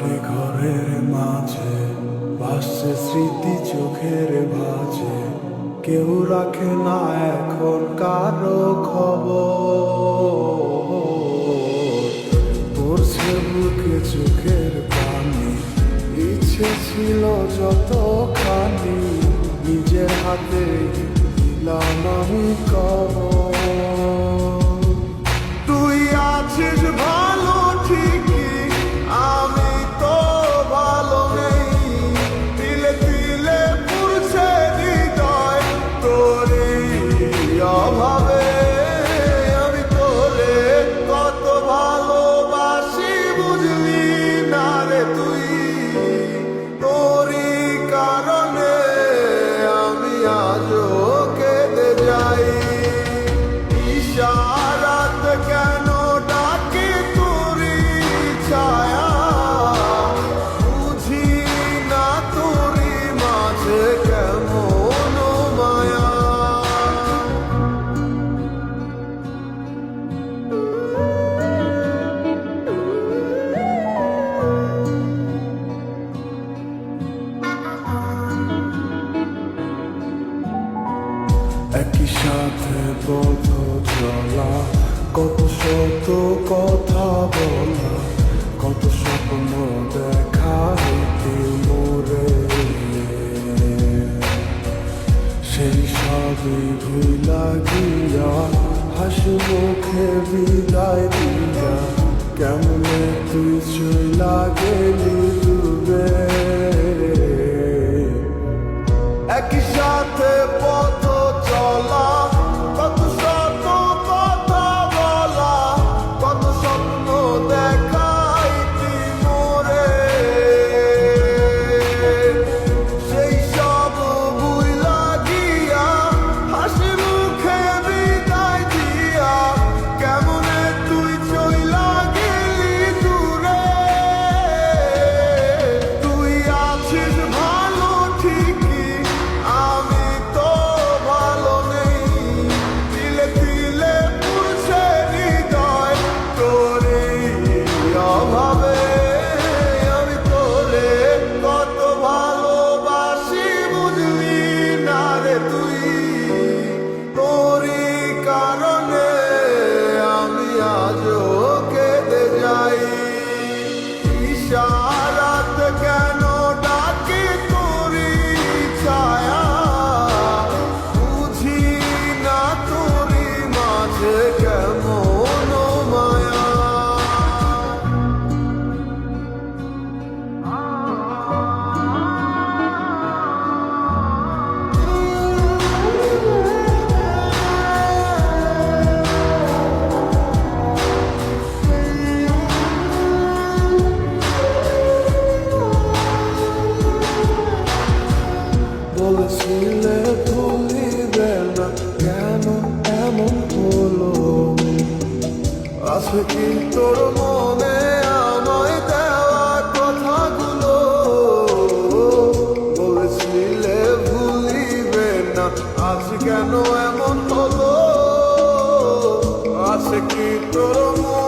ঘরে ঘরের মাঝে ভাসছে স্মৃতি চোখের ভাঁজে, কেউ রাখে না এখন কারো খবর। পড়ছে বুকে চোখের পানি, ইচ্ছে ছিল যতখানি, নিজের হাতে দিলাম আমি কবর। তুই আছিস ভালো ঠিকই, আমি তো ভালো নেই, তিলে তিলে পুড়ছে হৃদয় তোরই অভাবে। আমি তোরে কত ভালোবাসি বুঝলি না রে তুই, তোরই কারণে আমি আজও কেঁদে যাই। ইশারাত কেন ডাকি তোরই ছায়া, বুঝি না তোরই মাঝে কেমন মায়া। একই সাথে পথ চলা, কত শত কথা বলা, কত স্বপ্ন দেখা হইতে মোরে, সেই সবই ভুলা গিয়া হাসি মুখে বিদায় দিয়া, কেমনে তুই চইলা গেলি ডুবে। একই সাথে পথ চলা, কত শত কথা বলা, কত স্বপ্ন দেখাইতি মোরে, সেই সব ভুইলা গিয়া হাসি মুখে বিদায় দিয়া, কেমনে তুই চইলা গেলি দূরে। তুই আছিস ভালো ঠিকই, আমি তো ভালো নেই, তিলে তিলে পুড়ছে হৃদয় তোরই অভাবে। আমি তোরে কত ভালোবাসি বুঝলি না রে তুই, তোরই কারণে আমি আজও কেঁদে যাই। ইশারাত কেন ডাকি তোরই ছায়া, বুঝি না তোরই মাঝে কেমন মায়া। বলেছিলে ভুলিবে না, কেন এমন হলো? আছে কি তোর মনে আমায় দেওয়া কথাগুলো? বলেছিলে ভুলিবে না, আজ কেন এমন হলো? আছে কি তোর মনে